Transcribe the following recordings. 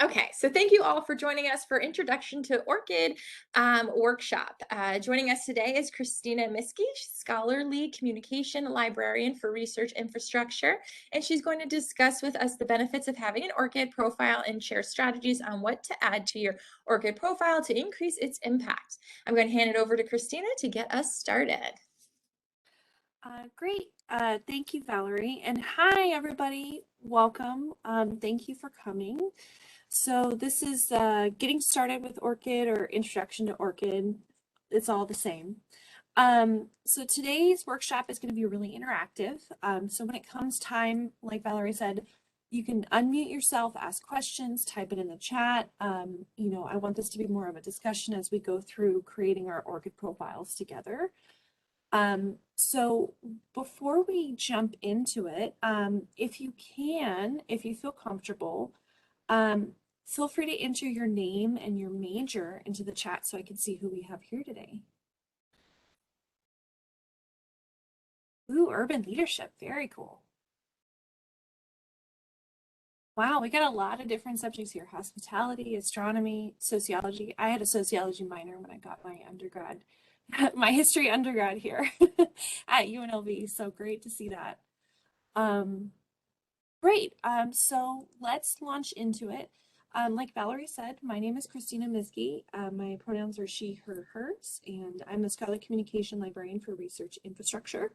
Okay, so thank you all for joining us for Introduction to Orchid workshop. Joining us today is Christina Miskey, scholarly communication librarian for research infrastructure, and she's going to discuss with us the benefits of having an orchid profile and share strategies on what to add to your orchid profile to increase its impact. I'm going to hand it over to Christina to get us started. Great. Thank you, Valerie. And hi, everybody. Welcome. Thank you for coming. So this is getting started with Orchid or Introduction to Orchid. It's all the same. So today's workshop is going to be really interactive. So when it comes time, like Valerie said, you can unmute yourself, ask questions, type it in the chat. I want this to be more of a discussion as we go through creating our Orchid profiles together. So before we jump into it, if you feel comfortable, feel free to enter your name and your major into the chat so I can see who we have here today. Ooh, urban leadership, very cool. Wow, we got a lot of different subjects here: hospitality, astronomy, sociology. I had a sociology minor when I got my undergrad. My history undergrad here at UNLV, so great to see that. Great, so let's launch into it. Like Valerie said, my name is Christina Miskey. My pronouns are she, her, hers, and I'm a scholarly communication librarian for research infrastructure.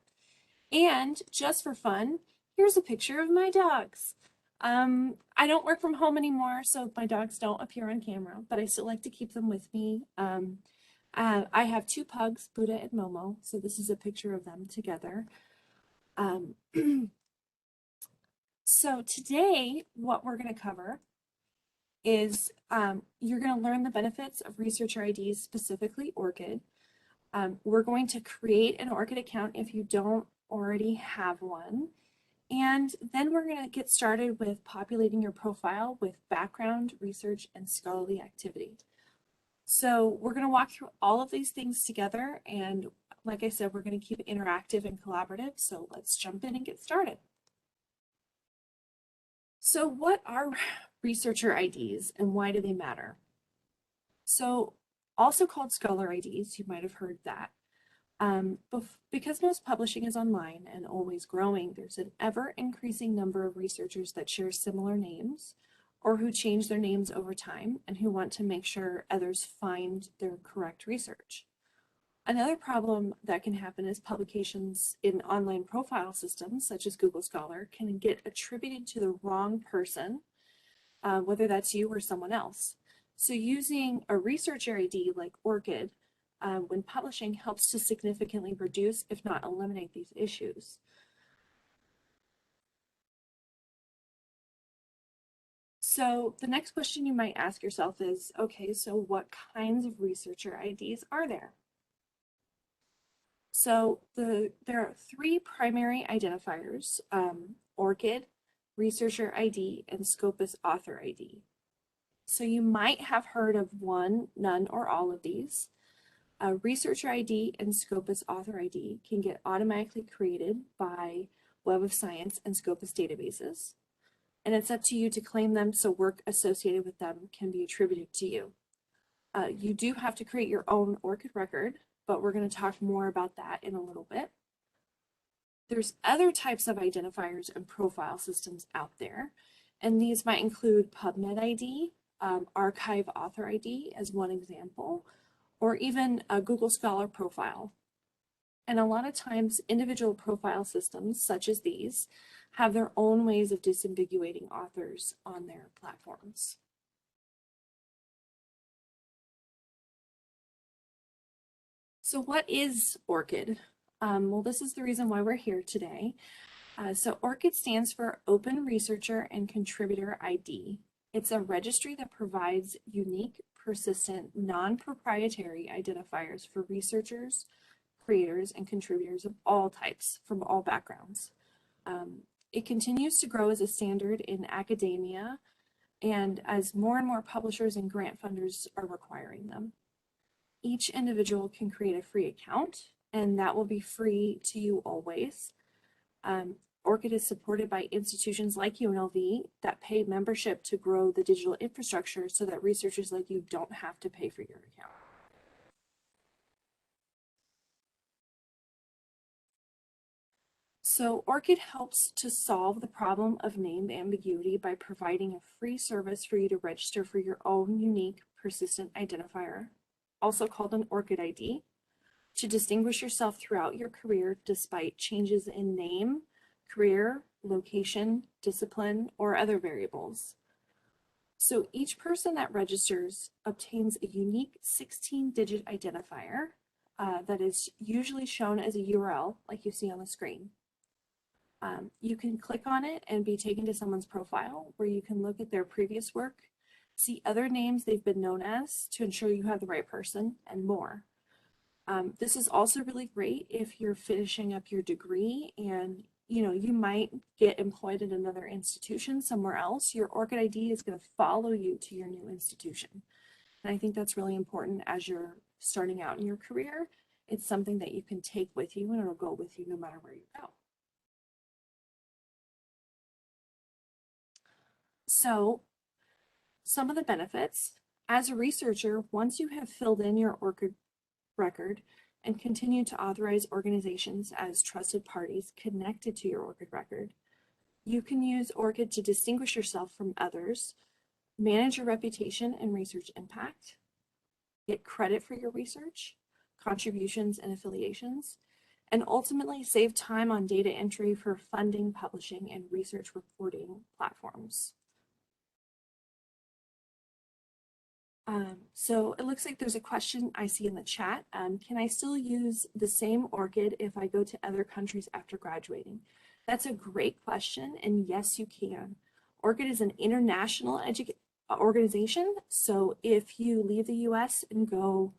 And just for fun, here's a picture of my dogs. I don't work from home anymore, so my dogs don't appear on camera, but I still like to keep them with me. I have two pugs, Buddha and Momo, so this is a picture of them together. So today, what we're going to cover is you're going to learn the benefits of Researcher IDs, specifically Orchid. We're going to create an Orchid account if you don't already have one. And then we're going to get started with populating your profile with background, research, and scholarly activity. So we're going to walk through all of these things together. And like I said, we're going to keep it interactive and collaborative. So let's jump in and get started. So what are Researcher IDs and why do they matter? So also called Scholar IDs, you might have heard that. Because most publishing is online and always growing, there's an ever-increasing number of researchers that share similar names or who change their names over time and who want to make sure others find their correct research. Another problem that can happen is publications in online profile systems, such as Google Scholar, can get attributed to the wrong person, whether that's you or someone else. So using a researcher ID like Orchid when publishing helps to significantly reduce, if not eliminate, these issues. So the next question you might ask yourself is, okay, so what kinds of researcher IDs are there? So there are three primary identifiers: Orchid, Researcher ID, and Scopus Author ID. So you might have heard of one, none, or all of these. Researcher ID and Scopus Author ID can get automatically created by Web of Science and Scopus databases, and it's up to you to claim them so work associated with them can be attributed to you. You do have to create your own Orchid record, but we're going to talk more about that in a little bit. There's other types of identifiers and profile systems out there, and these might include PubMed ID, Archive Author ID as one example, or even a Google Scholar profile. And a lot of times, individual profile systems, such as these, have their own ways of disambiguating authors on their platforms. So what is Orchid? Well, this is the reason why we're here today. So Orchid stands for Open Researcher and Contributor ID. It's a registry that provides unique, persistent, non-proprietary identifiers for researchers, creators, and contributors of all types from all backgrounds. It continues to grow as a standard in academia and as more and more publishers and grant funders are requiring them. Each individual can create a free account, and that will be free to you always. Orchid Orchid is supported by institutions like UNLV that pay membership to grow the digital infrastructure so that researchers like you don't have to pay for your account. So Orchid helps to solve the problem of name ambiguity by providing a free service for you to register for your own unique persistent identifier, also called an Orchid ID, to distinguish yourself throughout your career despite changes in name, career, location, discipline, or other variables. So each person that registers obtains a unique 16-digit identifier that is usually shown as a URL, like you see on the screen. You can click on it and be taken to someone's profile where you can look at their previous work, see other names they've been known as to ensure you have the right person, and more. This is also really great if you're finishing up your degree and you might get employed at another institution somewhere else. Your Orchid ID is going to follow you to your new institution. And I think that's really important as you're starting out in your career. It's something that you can take with you and it'll go with you no matter where you go. So some of the benefits, as a researcher, once you have filled in your Orchid record and continue to authorize organizations as trusted parties connected to your Orchid record, you can use Orchid to distinguish yourself from others, manage your reputation and research impact, get credit for your research, contributions and affiliations, and ultimately save time on data entry for funding, publishing, and research reporting platforms. So it looks like there's a question I see in the chat. Can I still use the same Orchid if I go to other countries after graduating? That's a great question, and yes, you can. Orchid is an international organization, so if you leave the US and go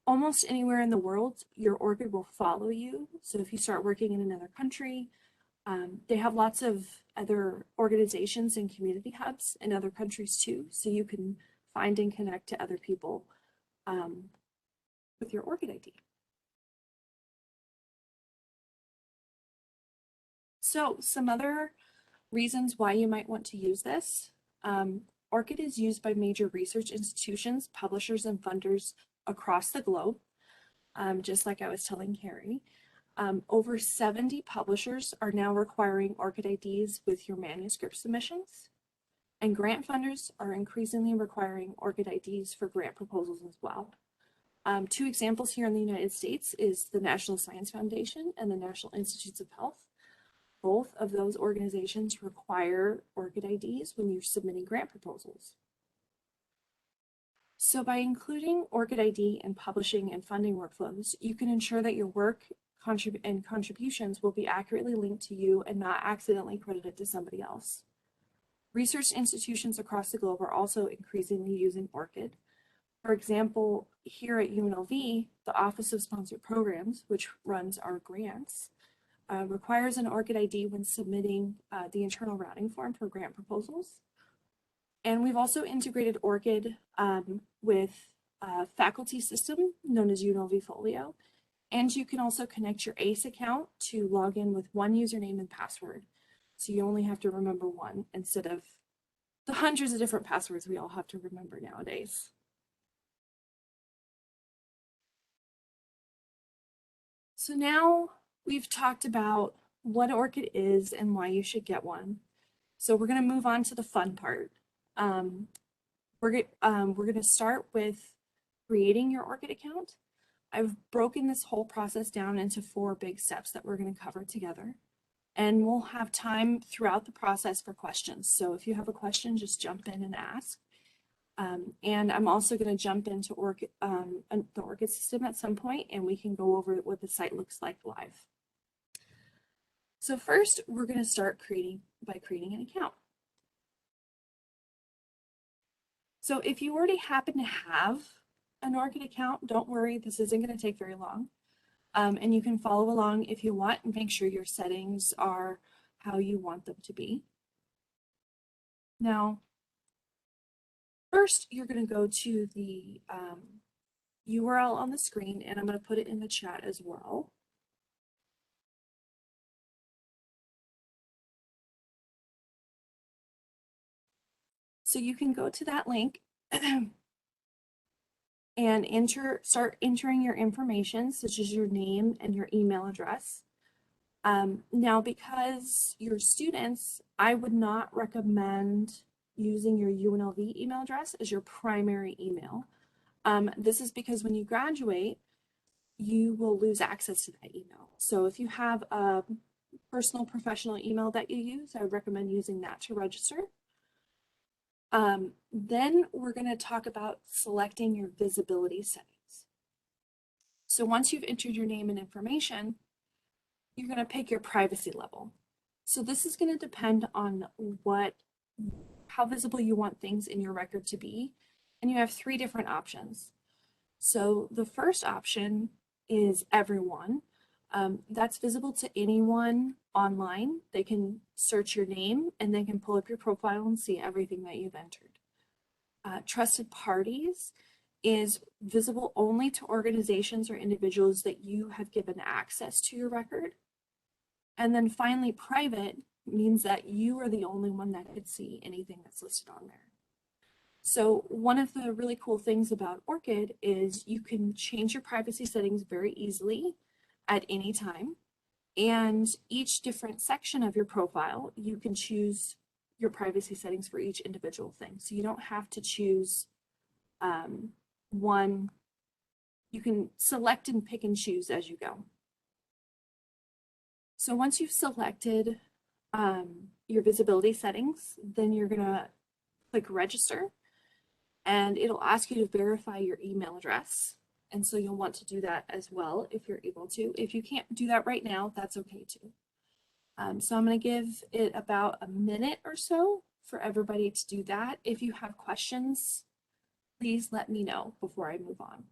almost anywhere in the world, your Orchid will follow you. So if you start working in another country, they have lots of other organizations and community hubs in other countries too, so you can find and connect to other people with your Orchid ID. So some other reasons why you might want to use this. Orchid is used by major research institutions, publishers, and funders across the globe, just like I was telling Carrie. Over 70 publishers are now requiring Orchid IDs with your manuscript submissions. And grant funders are increasingly requiring Orchid IDs for grant proposals as well. Two examples here in the United States is the National Science Foundation and the National Institutes of Health. Both of those organizations require Orchid IDs when you're submitting grant proposals. So by including Orchid ID in publishing and funding workflows, you can ensure that your work and contributions will be accurately linked to you and not accidentally credited to somebody else. Research institutions across the globe are also increasingly using Orchid. For example, here at UNLV, the Office of Sponsored Programs, which runs our grants, requires an Orchid ID when submitting the internal routing form for grant proposals. And we've also integrated Orchid with a faculty system known as UNLV Folio. And you can also connect your ACE account to log in with one username and password. So you only have to remember one instead of the hundreds of different passwords we all have to remember nowadays. So now we've talked about what Orchid is and why you should get one. So we're going to move on to the fun part. We're going to start with creating your Orchid account. I've broken this whole process down into 4 big steps that we're going to cover together. And we'll have time throughout the process for questions. So if you have a question, just jump in and ask. And I'm also going to jump into the Orchid system at some point, and we can go over what the site looks like live. So first, we're going to start by creating an account. So if you already happen to have an Orchid account, don't worry, this isn't going to take very long. And you can follow along if you want and make sure your settings are how you want them to be. Now, first, you're going to go to the URL on the screen, and I'm going to put it in the chat as well. So you can go to that link and start entering your information, such as your name and your email address. Now, because you're students, I would not recommend using your UNLV email address as your primary email. This is because when you graduate, you will lose access to that email. So if you have a personal professional email that you use, I would recommend using that to register. Then we're going to talk about selecting your visibility settings. So once you've entered your name and information, you're going to pick your privacy level. So this is going to depend on how visible you want things in your record to be. And you have 3 different options. So the first option is everyone. That's visible to anyone online. They can search your name and they can pull up your profile and see everything that you've entered. Trusted parties is visible only to organizations or individuals that you have given access to your record. And then finally, private means that you are the only one that could see anything that's listed on there. So one of the really cool things about Orchid is you can change your privacy settings very easily at any time. And each different section of your profile, you can choose your privacy settings for each individual thing. So you don't have to choose one. You can select and pick and choose as you go. So once you've selected your visibility settings, then you're gonna click register and it'll ask you to verify your email address. And so you'll want to do that as well if you're able to. If you can't do that right now, that's okay too. So I'm gonna give it about a minute or so for everybody to do that. If you have questions, please let me know before I move on.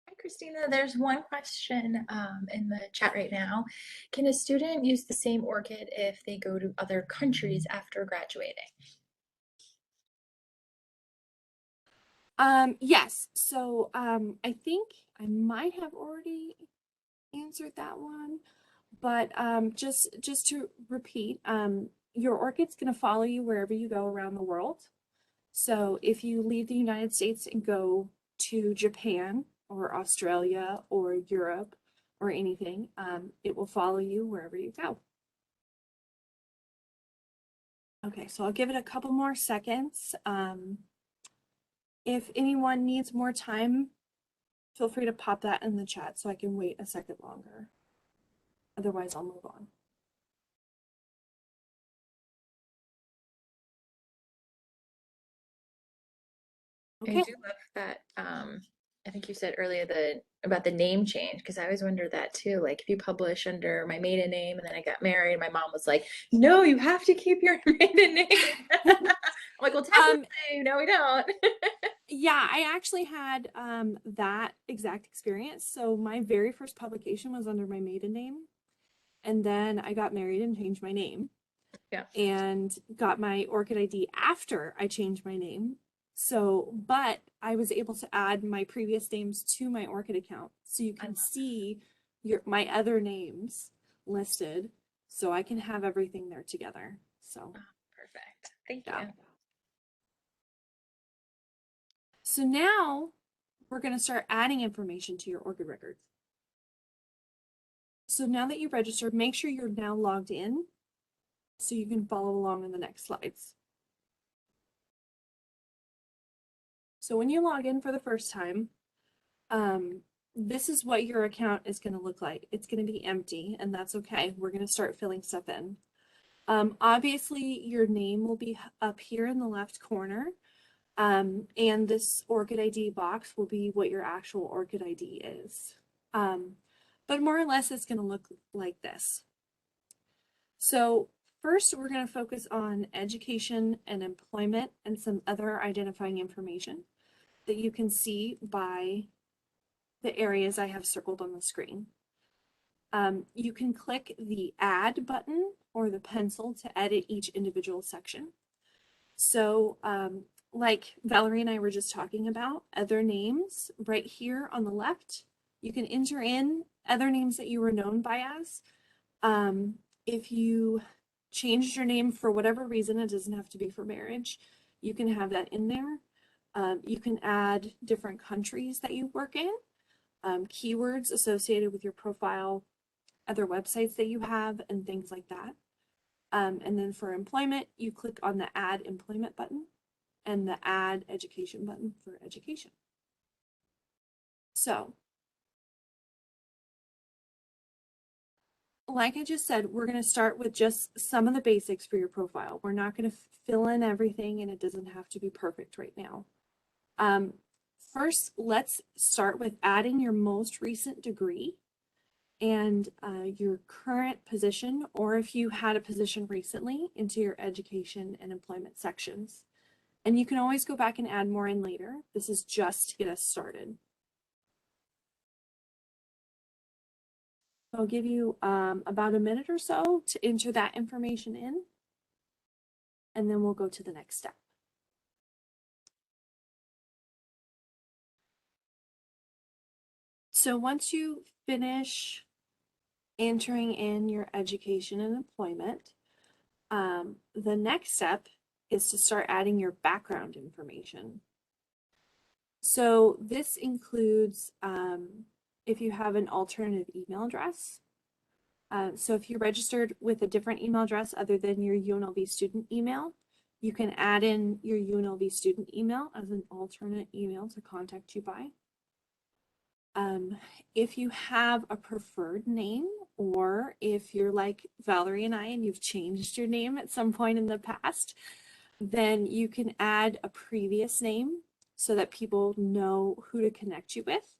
Hi, Christina. There's one question in the chat right now. Can a student use the same orchid if they go to other countries after graduating? Yes, so I think I might have already answered that one, but just to repeat, your orchid's going to follow you wherever you go around the world. So if you leave the United States and go to Japan or Australia or Europe or anything, it will follow you wherever you go. Okay, so I'll give it a couple more seconds. If anyone needs more time, feel free to pop that in the chat so I can wait a second longer. Otherwise, I'll move on. Okay. I do love that. I think you said earlier about the name change, because I always wondered that too. Like if you publish under my maiden name and then I got married, my mom was like, "No, you have to keep your maiden name." I'm like, "Well, technically, no, we don't." Yeah, I actually had that exact experience. So my very first publication was under my maiden name, and then I got married and changed my name. Yeah. And got my Orchid ID after I changed my name. So, but I was able to add my previous names to my Orchid account. So you can see my other names listed. So I can have everything there together. So perfect. Thank you. So now we're going to start adding information to your Orchid records. So now that you registered, make sure you're now logged in so you can follow along in the next slides. So when you log in for the first time, this is what your account is going to look like. It's going to be empty, and that's okay. We're going to start filling stuff in. Obviously, your name will be up here in the left corner, and this Orchid ID box will be what your actual Orchid ID is. But more or less, it's going to look like this. So first, we're going to focus on education and employment and some other identifying information that you can see by the areas I have circled on the screen. You can click the Add button or the pencil to edit each individual section. So like Valerie and I were just talking about, other names right here on the left, you can enter in other names that you were known by as. If you changed your name for whatever reason, it doesn't have to be for marriage, you can have that in there. You can add different countries that you work in, keywords associated with your profile, other websites that you have, and things like that. And then for employment, you click on the Add Employment button and the Add Education button for education. So, like I just said, we're going to start with just some of the basics for your profile. We're not going to fill in everything, and it doesn't have to be perfect right now. First, let's start with adding your most recent degree and your current position, or if you had a position recently, into your education and employment sections. And you can always go back and add more in later. This is just to get us started. I'll give you about a minute or so to enter that information in, and then we'll go to the next step. So once you finish entering in your education and employment, the next step is to start adding your background information. So this includes if you have an alternative email address. So if you registered with a different email address other than your UNLV student email, you can add in your UNLV student email as an alternate email to contact you by. If you have a preferred name, or if you're like Valerie and I and you've changed your name at some point in the past, then you can add a previous name so that people know who to connect you with.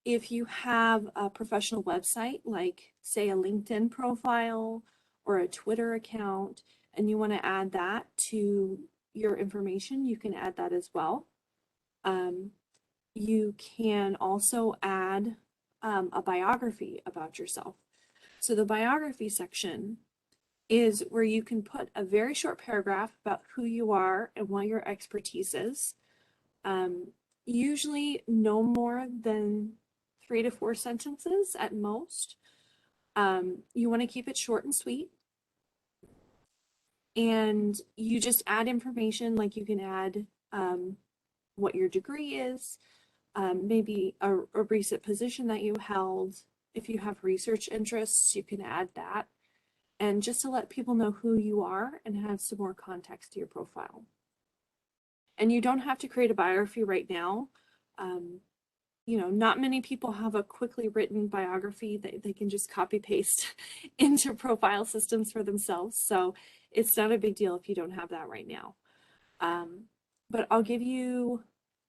If you have a professional website, like say a LinkedIn profile or a Twitter account, and you want to add that to your information, you can add that as well. You can also add a biography about yourself. So the biography section is where you can put a very short paragraph about who you are and what your expertise is. Usually no more than 3 to 4 sentences at most. You want to keep it short and sweet. And you just add information, like you can add what your degree is, maybe a recent position that you held. If you have research interests, you can add that. And just to let people know who you are and have some more context to your profile. And you don't have to create a biography right now. You know, not many people have a quickly written biography that they can just copy paste into profile systems for themselves. So it's not a big deal if you don't have that right now. But I'll give you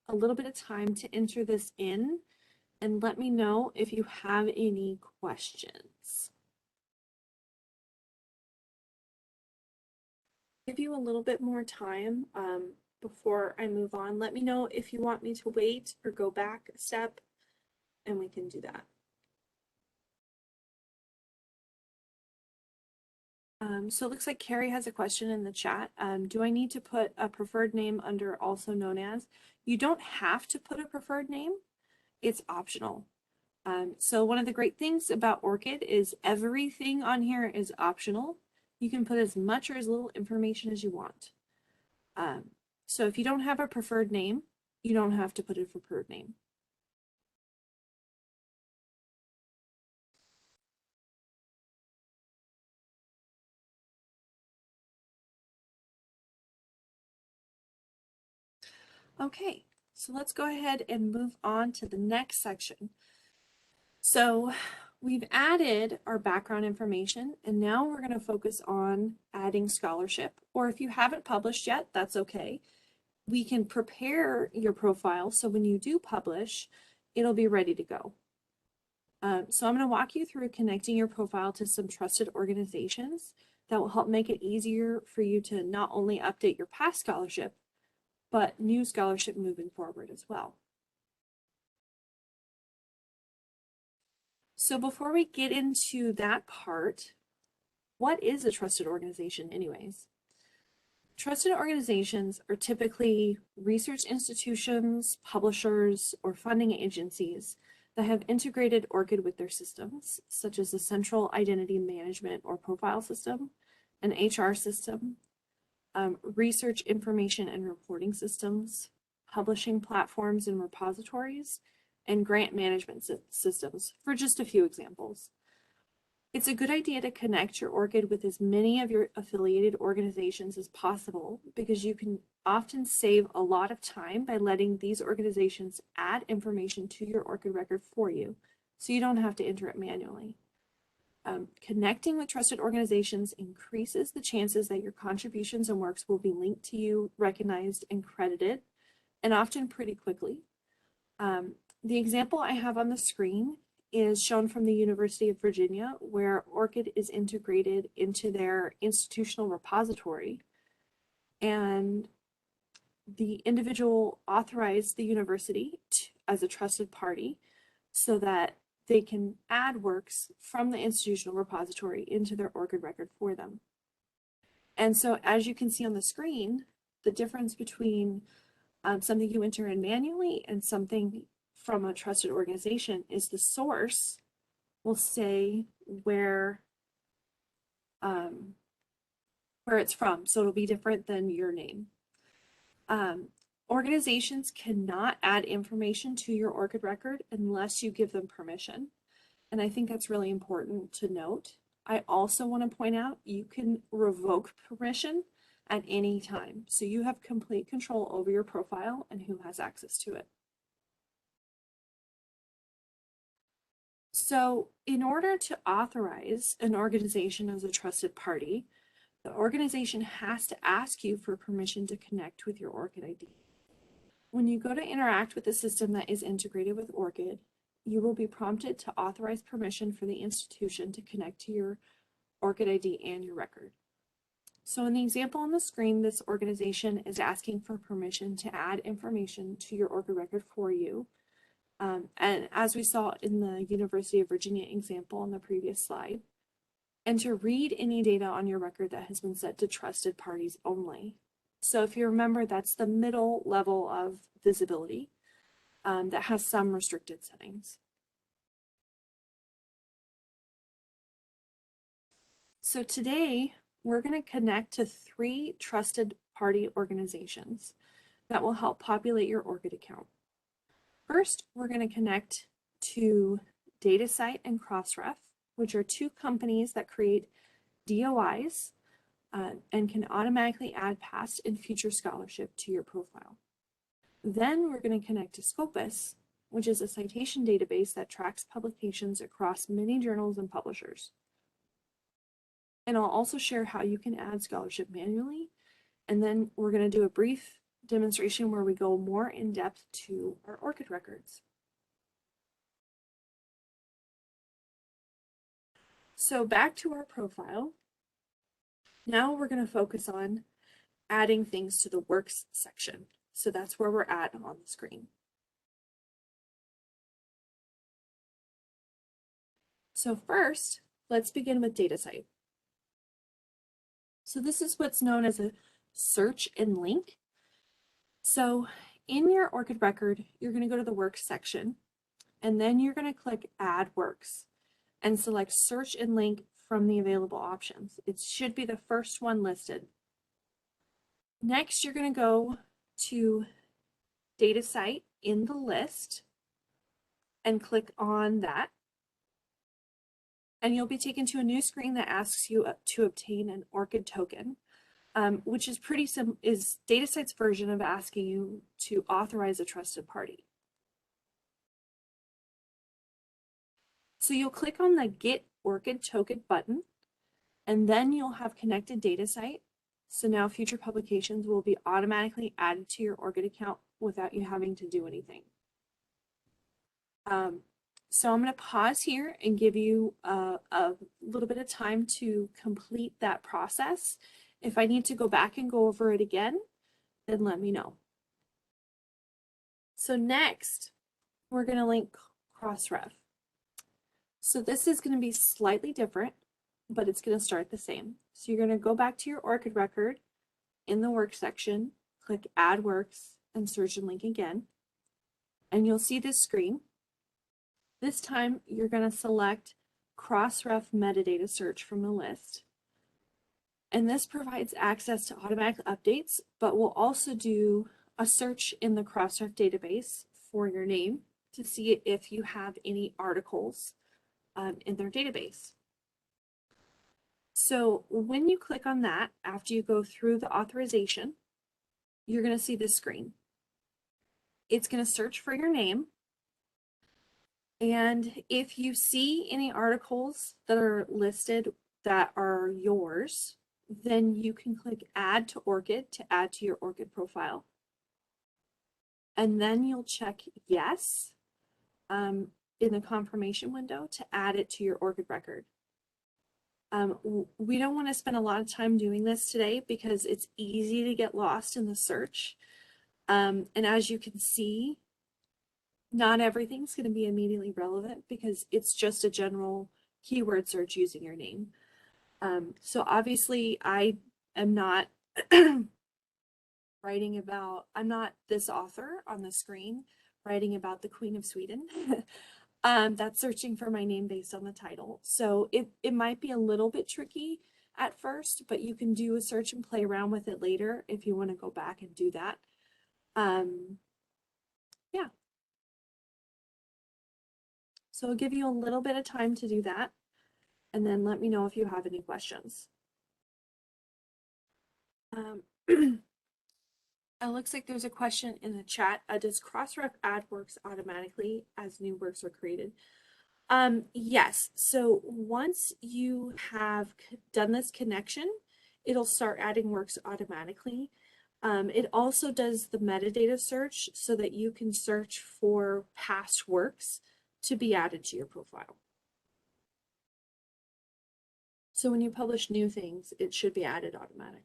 a little bit of time to enter this in and let me know if you have any questions. Give you a little bit more time before I move on. Let me know if you want me to wait or go back a step, and we can do that. So it looks like Carrie has a question in the chat. Do I need to put a preferred name under also known as? You don't have to put a preferred name. It's optional. So one of the great things about Orchid is everything on here is optional. You can put as much or as little information as you want. So if you don't have a preferred name, you don't have to put a preferred name. Okay, so let's go ahead and move on to the next section. So we've added our background information, and now we're going to focus on adding scholarship, or if you haven't published yet, that's okay. We can prepare your profile so when you do publish, it'll be ready to go. So I'm going to walk you through connecting your profile to some trusted organizations that will help make it easier for you to not only update your past scholarship, but new scholarship moving forward as well. So before we get into that part, what is a trusted organization anyways? Trusted organizations are typically research institutions, publishers, or funding agencies that have integrated Orchid with their systems, such as the Central Identity Management or Profile System, an HR system, research information and reporting systems, publishing platforms and repositories, and grant management systems, for just a few examples. It's a good idea to connect your ORCID with as many of your affiliated organizations as possible, because you can often save a lot of time by letting these organizations add information to your ORCID record for you, so you don't have to enter it manually. Connecting with trusted organizations increases the chances that your contributions and works will be linked to you, recognized, and credited, and often pretty quickly. The example I have on the screen is shown from the University of Virginia, where ORCID is integrated into their institutional repository, and the individual authorized the university as a trusted party so that they can add works from the institutional repository into their ORCID record for them. And so, as you can see on the screen, the difference between something you enter in manually and something from a trusted organization is the source will say where it's from. So it'll be different than your name. Organizations cannot add information to your ORCID record unless you give them permission. And I think that's really important to note. I also want to point out you can revoke permission at any time. So you have complete control over your profile and who has access to it. So in order to authorize an organization as a trusted party, the organization has to ask you for permission to connect with your ORCID ID. When you go to interact with the system that is integrated with ORCID, you will be prompted to authorize permission for the institution to connect to your ORCID ID and your record. So in the example on the screen, this organization is asking for permission to add information to your ORCID record for you. And as we saw in the University of Virginia example on the previous slide, and to read any data on your record that has been set to trusted parties only. So if you remember, that's the middle level of visibility that has some restricted settings. So today, we're going to connect to 3 trusted party organizations that will help populate your ORCID account. First, we're going to connect to DataCite and Crossref, which are 2 companies that create DOIs and can automatically add past and future scholarship to your profile. Then we're going to connect to Scopus, which is a citation database that tracks publications across many journals and publishers. And I'll also share how you can add scholarship manually. And then we're going to do a brief demonstration where we go more in depth to our ORCID records. So back to our profile. Now we're going to focus on adding things to the works section. So that's where we're at on the screen. So first, let's begin with DataCite. So this is what's known as a search and link. So in your ORCID record, you're going to go to the works section, and then you're going to click add works and select search and link from the available options. It should be the first one listed. Next, you're going to go to DataCite in the list and click on that. And you'll be taken to a new screen that asks you to obtain an ORCID token, which is is DataCite's version of asking you to authorize a trusted party. So you'll click on the Get ORCID Token button, and then you'll have connected DataCite. So now future publications will be automatically added to your ORCID account without you having to do anything. So I'm going to pause here and give you a little bit of time to complete that process. If I need to go back and go over it again, then let me know. So next, we're going to link Crossref. So this is going to be slightly different, but it's going to start the same. So you're going to go back to your ORCID record in the work section, click Add Works, and search and link again. And you'll see this screen. This time, you're going to select Crossref metadata search from the list. And this provides access to automatic updates, but will also do a search in the Crossref database for your name to see if you have any articles in their database. So when you click on that, after you go through the authorization, you're going to see this screen. It's going to search for your name. And if you see any articles that are listed that are yours, then you can click Add to Orchid to add to your Orchid profile. And then you'll check Yes in the confirmation window to add it to your Orchid record. We don't want to spend a lot of time doing this today because it's easy to get lost in the search. And as you can see, not everything's going to be immediately relevant because it's just a general keyword search using your name. So obviously I am not I'm not this author on the screen writing about the Queen of Sweden. That's searching for my name based on the title. So it might be a little bit tricky at first, but you can do a search and play around with it later if you want to go back and do that. Yeah. So I'll give you a little bit of time to do that, and then let me know if you have any questions. It looks like there's a question in the chat. Does Crossref add works automatically as new works are created? Yes. So once you have done this connection, it'll start adding works automatically. It also does the metadata search so that you can search for past works to be added to your profile. So when you publish new things, it should be added automatically.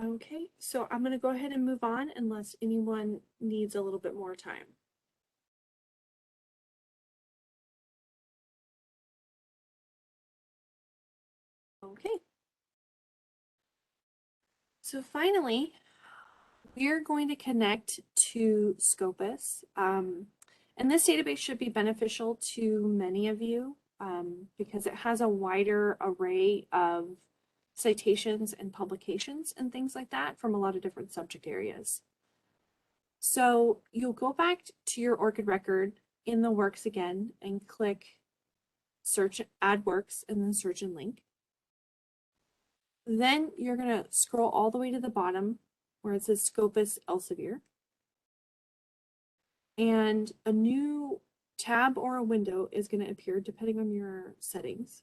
Okay, so I'm going to go ahead and move on unless anyone needs a little bit more time. Okay. So finally, we're going to connect to Scopus. And this database should be beneficial to many of you because it has a wider array of citations and publications and things like that from a lot of different subject areas. So you'll go back to your ORCID record in the works again and click search, add works, and then search and link. Then you're going to scroll all the way to the bottom where it says Scopus Elsevier. And a new tab or a window is going to appear depending on your settings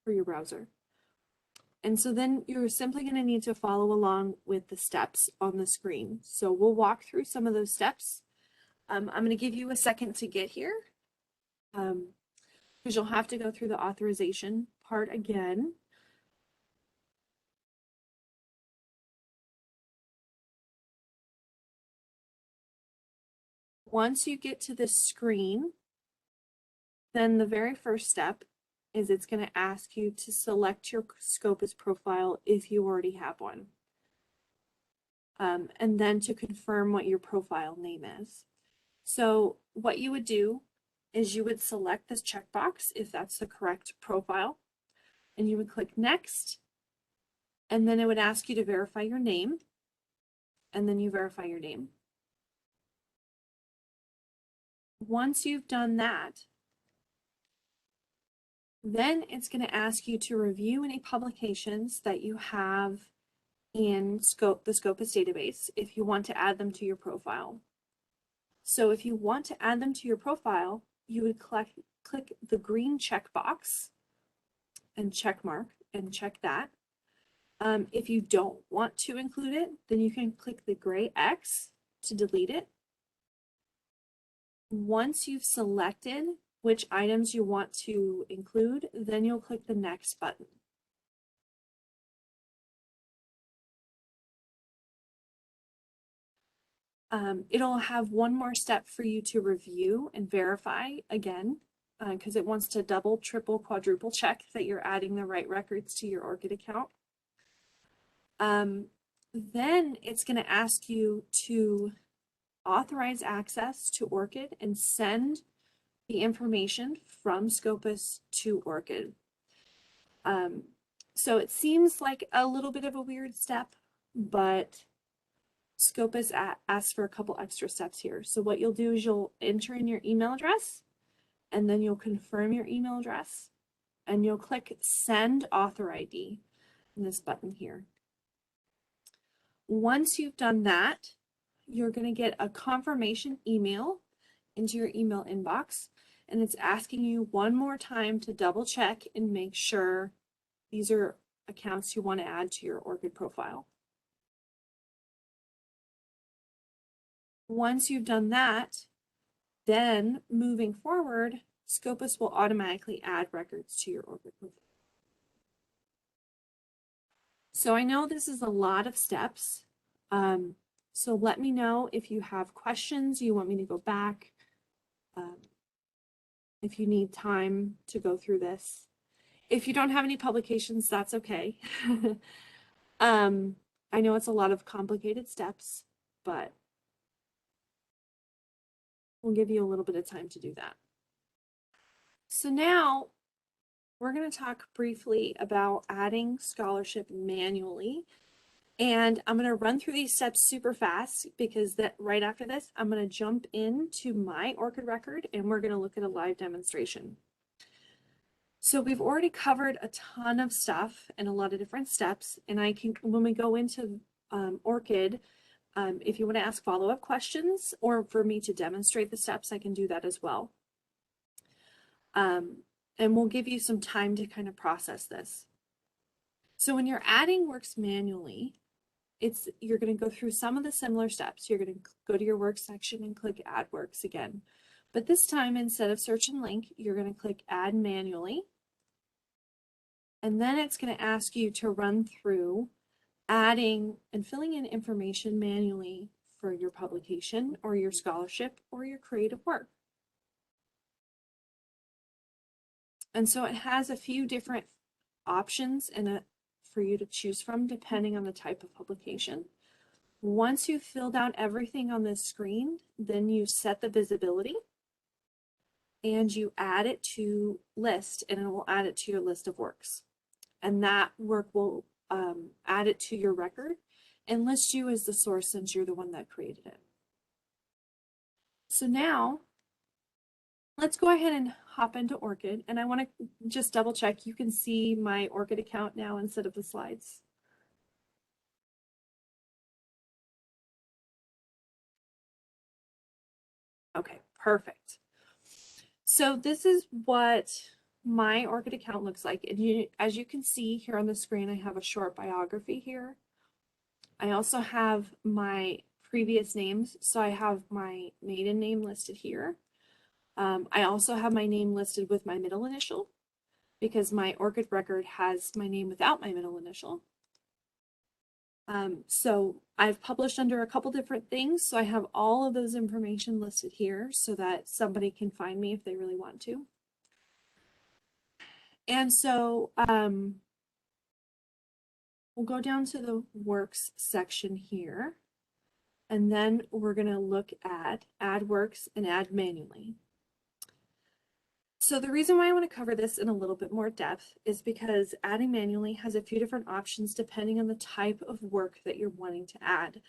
for your browser. And so then you're simply going to need to follow along with the steps on the screen. So we'll walk through some of those steps. I'm going to give you a second to get here because you'll have to go through the authorization part again. Once you get to this screen, then the very first step is it's going to ask you to select your Scopus profile if you already have one. And then to confirm what your profile name is. So what you would do is you would select this checkbox if that's the correct profile, and you would click next, and then it would ask you to verify your name, and then you verify your name. Once you've done that, then it's going to ask you to review any publications that you have in the Scopus database if you want to add them to your profile. So if you want to add them to your profile, you would click the green checkbox and check mark and check that. If you don't want to include it, then you can click the gray X to delete it. Once you've selected which items you want to include, then you'll click the next button. It'll have one more step for you to review and verify again, because it wants to double, triple, quadruple check that you're adding the right records to your ORCID account. Then it's going to ask you to authorize access to Orchid and send the information from Scopus to Orchid. So it seems like a little bit of a weird step, but Scopus asks for a couple extra steps here. So what you'll do is you'll enter in your email address, and then you'll confirm your email address, and you'll click Send Author ID in this button here. Once you've done that, you're going to get a confirmation email into your email inbox, and it's asking you one more time to double check and make sure these are accounts you want to add to your Orchid profile. Once you've done that, then moving forward, Scopus will automatically add records to your Orchid profile. So I know this is a lot of steps. So let me know if you have questions, you want me to go back, if you need time to go through this. If you don't have any publications, that's okay. I know it's a lot of complicated steps, but we'll give you a little bit of time to do that. So now we're going to talk briefly about adding scholarship manually. And I'm going to run through these steps super fast because that right after this, I'm going to jump into my Orchid record and we're going to look at a live demonstration. So we've already covered a ton of stuff and a lot of different steps. And I can, when we go into Orchid, if you want to ask follow-up questions or for me to demonstrate the steps, I can do that as well. And we'll give you some time to kind of process this. So when you're adding works manually, you're going to go through some of the similar steps. You're going to go to your work section and click add works again. But this time, instead of search and link, you're going to click add manually. And then it's going to ask you to run through adding and filling in information manually for your publication or your scholarship or your creative work. And so it has a few different options for you to choose from depending on the type of publication. Once you've filled out everything on this screen, then you set the visibility and you add it to list, and it will add it to your list of works. And that work will add it to your record and list you as the source since you're the one that created it. So now let's go ahead and hop into Orchid, and I want to just double check you can see my Orchid account now instead of the slides. Okay, perfect. So this is what my Orchid account looks like. And as you can see here on the screen, I have a short biography here. I also have my previous names. So I have my maiden name listed here. I also have my name listed with my middle initial because my Orchid record has my name without my middle initial. So I've published under a couple different things. So I have all of those information listed here so that somebody can find me if they really want to. And so we'll go down to the works section here. And then we're going to look at add works and add manually. So the reason why I want to cover this in a little bit more depth is because adding manually has a few different options depending on the type of work that you're wanting to add.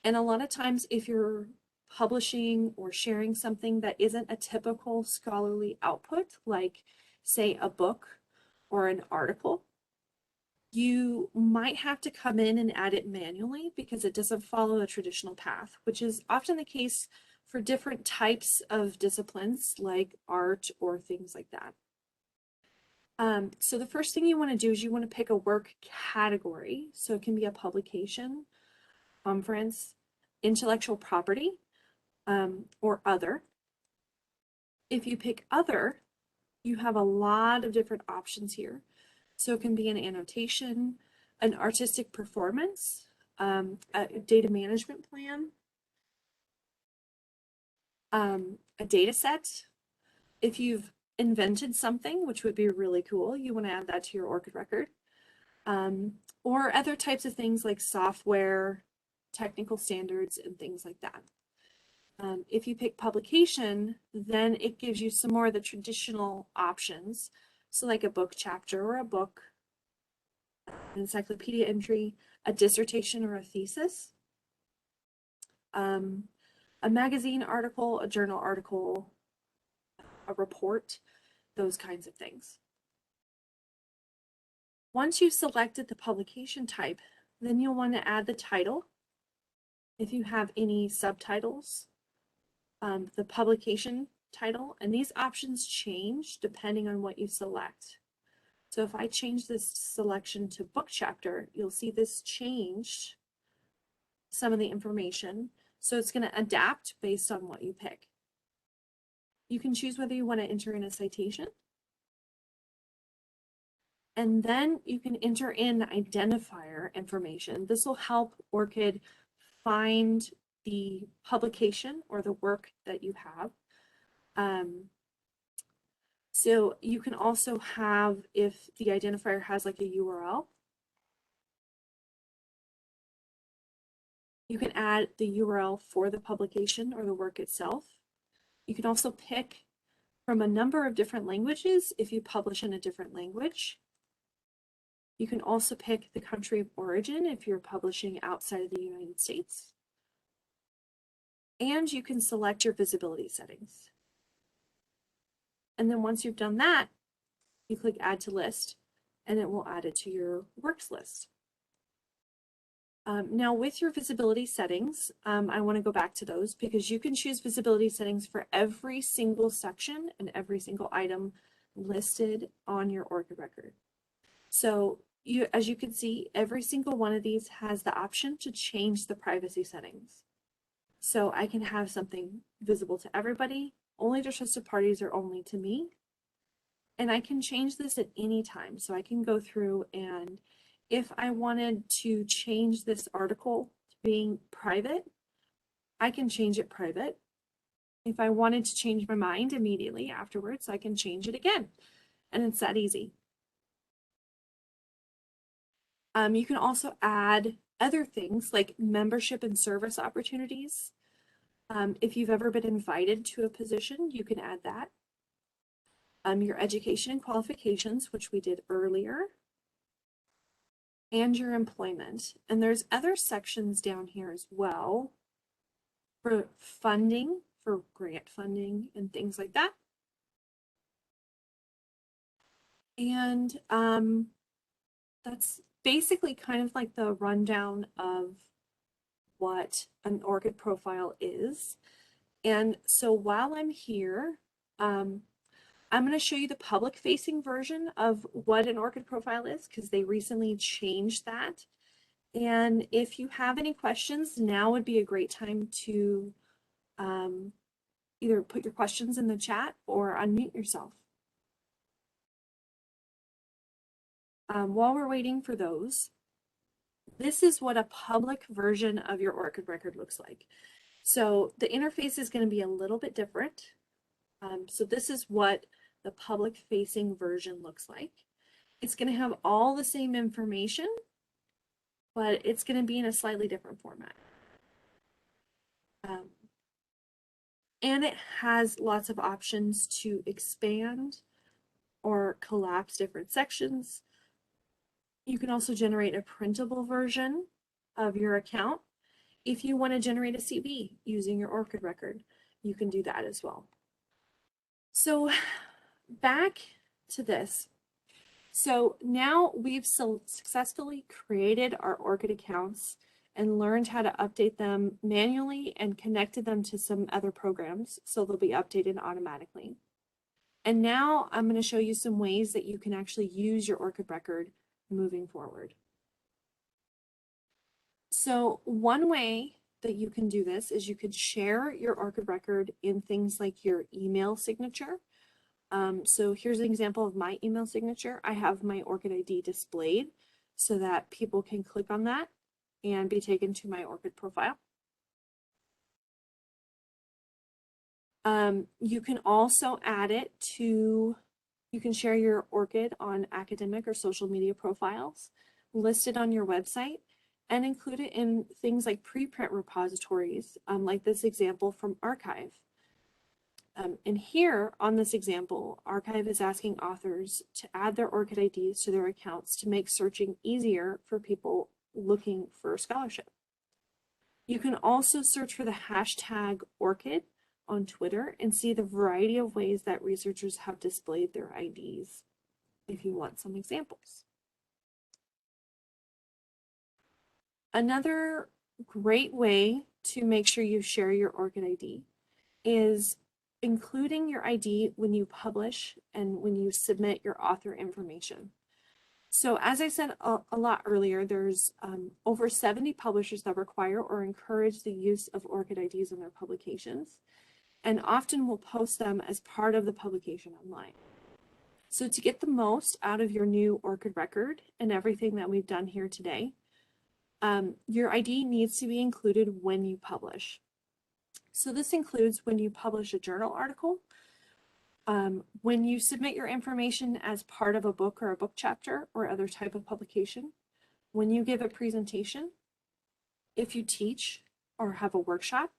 And a lot of times if you're publishing or sharing something that isn't a typical scholarly output, like say a book or an article, you might have to come in and add it manually because it doesn't follow a traditional path, which is often the case for different types of disciplines like art or things like that. So the first thing you want to do is you want to pick a work category. So it can be a publication, conference, intellectual property, or other. If you pick other, you have a lot of different options here. So it can be an annotation, an artistic performance, a data management plan, a data set. If you've invented something, which would be really cool, you want to add that to your Orchid record. or other types of things like software, technical standards, and things like that. If you pick publication, then it gives you some more of the traditional options. So like a book chapter or a book, an encyclopedia entry, a dissertation or a thesis, a magazine article, a journal article, a report, those kinds of things. Once you've selected the publication type, then you'll want to add the title. If you have any subtitles, the publication title, and these options change depending on what you select. So if I change this selection to book chapter, you'll see this changed some of the information. So it's going to adapt based on what you pick. You can choose whether you want to enter in a citation. And then you can enter in identifier information. This will help ORCID find the publication or the work that you have. So you can also have, if the identifier has like a URL, you can add the URL for the publication or the work itself. You can also pick from a number of different languages if you publish in a different language. You can also pick the country of origin if you're publishing outside of the United States. And you can select your visibility settings. And then once you've done that, you click Add to List, and it will add it to your works list. Now with your visibility settings, I want to go back to those because you can choose visibility settings for every single section and every single item listed on your ORCID record. So as you can see, every single one of these has the option to change the privacy settings. So I can have something visible to everybody, only to trusted parties or only to me. And I can change this at any time. So I can go through, and if I wanted to change this article to being private, I can change it private. If I wanted to change my mind immediately afterwards, I can change it again. And it's that easy. You can also add other things like membership and service opportunities. If you've ever been invited to a position, you can add that. Your education and qualifications, which we did earlier, and your employment. And there's other sections down here as well for funding, for grant funding and things like that. And that's basically kind of like the rundown of what an ORCID profile is. And so while I'm here, I'm going to show you the public facing version of what an ORCID profile is because they recently changed that. And if you have any questions, now would be a great time to either put your questions in the chat or unmute yourself. While we're waiting for those, this is what a public version of your ORCID record looks like. So the interface is going to be a little bit different. So this is what the public facing version looks like. It's going to have all the same information, but it's going to be in a slightly different format. And it has lots of options to expand or collapse different sections. You can also generate a printable version of your account. If you want to generate a CV using your ORCID record, you can do that as well. So back to this. So now we've successfully created our ORCID accounts and learned how to update them manually and connected them to some other programs so they'll be updated automatically. And now I'm going to show you some ways that you can actually use your ORCID record moving forward. So one way that you can do this is you could share your ORCID record in things like your email signature. So here's an example of my email signature. I have my ORCID ID displayed so that people can click on that and be taken to my ORCID profile. You can also add it to, you can share your ORCID on academic or social media profiles. listed on your website and include it in things like preprint repositories, like this example from Archive. And here on this example, Archive is asking authors to add their ORCID IDs to their accounts to make searching easier for people looking for scholarship. You can also search for the hashtag ORCID on Twitter and see the variety of ways that researchers have displayed their IDs if you want some examples. Another great way to make sure you share your ORCID ID is including your ID when you publish and when you submit your author information. So as I said a lot earlier, there's over 70 publishers that require or encourage the use of ORCID IDs in their publications, and often will post them as part of the publication online. So to get the most out of your new ORCID record and everything that we've done here today, your ID needs to be included when you publish. So this includes when you publish a journal article, when you submit your information as part of a book or a book chapter or other type of publication, when you give a presentation, if you teach or have a workshop,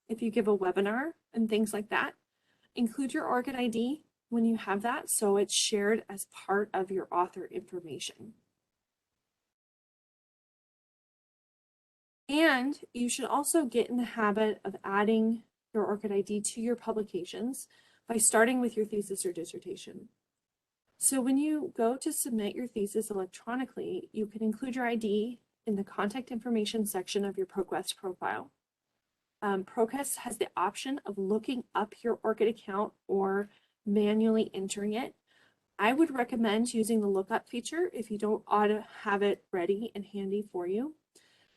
if you give a webinar and things like that, include your ORCID ID when you have that so it's shared as part of your author information. And you should also get in the habit of adding your ORCID ID to your publications by starting with your thesis or dissertation. So when you go to submit your thesis electronically, you can include your ID in the contact information section of your ProQuest profile. ProQuest has the option of looking up your ORCID account or manually entering it. I would recommend using the lookup feature if you don't have it ready and handy for you.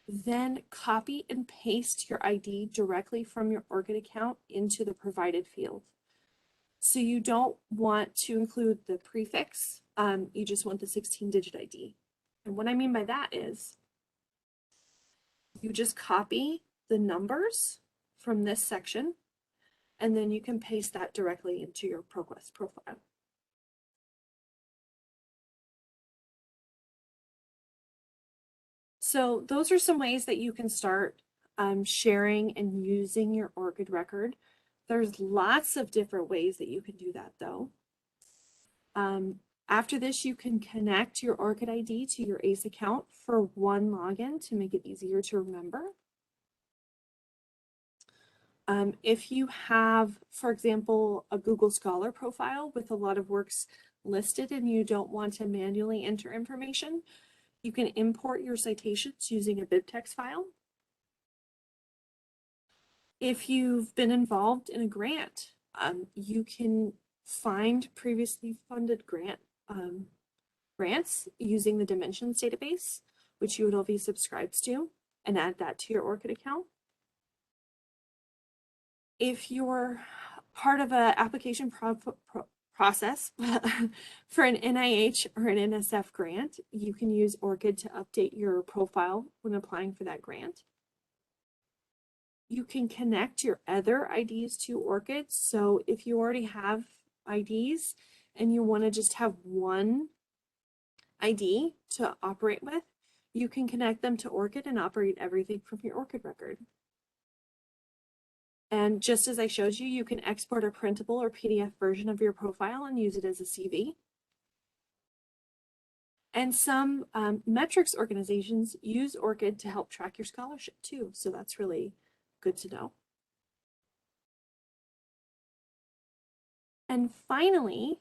Then copy and paste your ID directly from your ORCID account into the provided field. So you don't want to include the prefix, you just want the 16-digit ID. And what I mean by that is you just copy the numbers from this section, and then you can paste that directly into your ProQuest profile. So those are some ways that you can start sharing and using your ORCID record. There's lots of different ways that you can do that though. After this, you can connect your ORCID ID to your ACE account for one login to make it easier to remember. If you have, for example, a Google Scholar profile with a lot of works listed and you don't want to manually enter information, you can import your citations using a BibTeX file. If you've been involved in a grant, you can find previously funded grants using the Dimensions database, which you would all be subscribed to, and add that to your ORCID account. If you're part of an application process for an NIH or an NSF grant, you can use ORCID to update your profile when applying for that grant. You can connect your other IDs to ORCID. So if you already have IDs and you want to just have one ID to operate with, you can connect them to ORCID and operate everything from your ORCID record. And just as I showed you, you can export a printable or PDF version of your profile and use it as a CV. And some metrics organizations use ORCID to help track your scholarship too. So that's really good to know. And finally,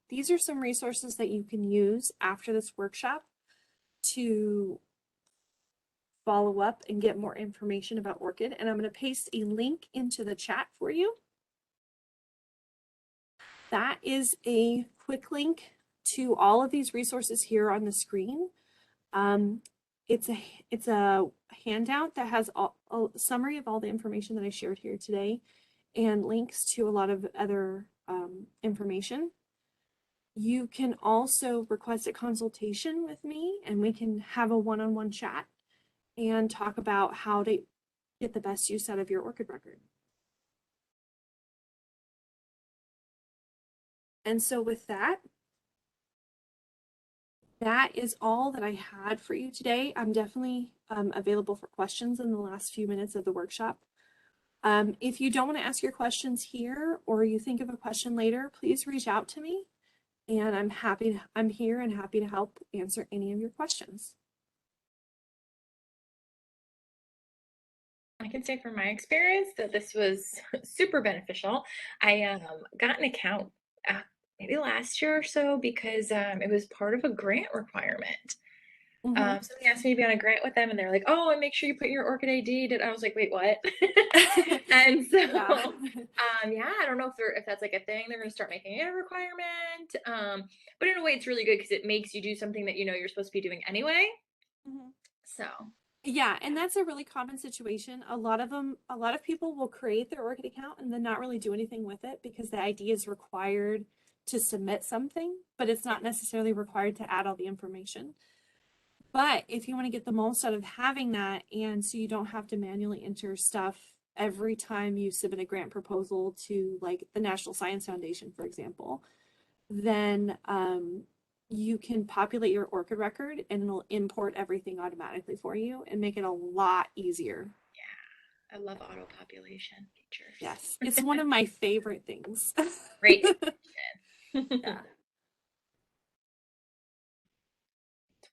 these are some resources that you can use after this workshop to follow up and get more information about ORCID. And I'm going to paste a link into the chat for you. That is a quick link to all of these resources here on the screen. It's a handout that has a summary of all the information that I shared here today and links to a lot of other information. You can also request a consultation with me and we can have a one-on-one chat and talk about how to get the best use out of your ORCID record. And so with that, That is all that I had for you today. I'm definitely available for questions in the last few minutes of the workshop. If you don't want to ask your questions here or you think of a question later, please reach out to me and I'm here and happy to help answer any of your questions. I can say from my experience that this was super beneficial. I got an account maybe last year or so because it was part of a grant requirement. Mhm. Somebody asked me to be on a grant with them, and they're like, "Oh, and make sure you put your Orchid ID." And I was like, "Wait, what?" And so, Yeah. yeah, I don't know if that's like a thing. They're going to start making it a requirement. But in a way, it's really good because it makes you do something that you know you're supposed to be doing anyway. Mhm. So, Yeah, and that's a really common situation. A lot of people will create their Orchid account and then not really do anything with it because the ID is required to submit something, but it's yeah. not necessarily required to add all the information. But if you want to get the most out of having that, and so you don't have to manually enter stuff every time you submit a grant proposal to like the National Science Foundation, for example, then you can populate your ORCID record and it'll import everything automatically for you and make it a lot easier. I love auto population features. Yes, it's one of my favorite things. Great Yeah. invention.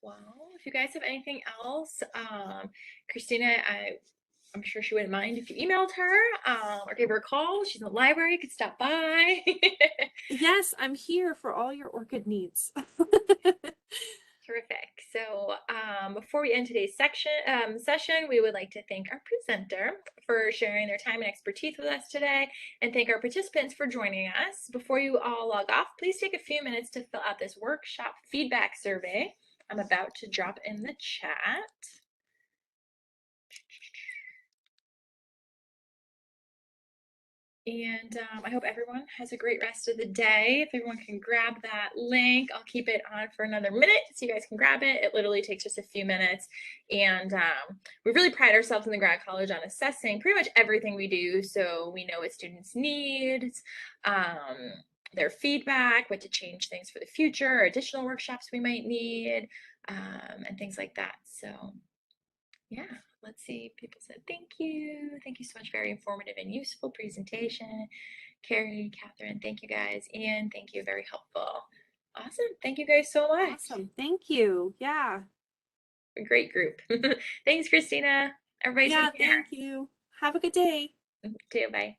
Well, if you guys have anything else, Christina, I'm sure she wouldn't mind if you emailed her or gave her a call. She's in the library, you could stop by. Yes, I'm here for all your ORCID needs. Terrific. So before we end today's session, we would like to thank our presenter for sharing their time and expertise with us today, and thank our participants for joining us. Before you all log off, please take a few minutes to fill out this workshop feedback survey I'm about to drop in the chat. And I hope everyone has a great rest of the day. If everyone can grab that link, I'll keep it on for another minute so you guys can grab it. It literally takes just a few minutes. And we really pride ourselves in the grad college on assessing pretty much everything we do. So we know what students need, their feedback, what to change things for the future, additional workshops we might need, and things like that. So yeah, let's see. People said thank you. Thank you so much. Very informative and useful presentation. Carrie, Catherine, thank you guys. Ian, thank you. Very helpful. Awesome. Thank you guys so much. Awesome. Thank you. Yeah. A great group. Thanks, Christina. Everybody Yeah, take care. thank you. Have a good day. Too. Bye.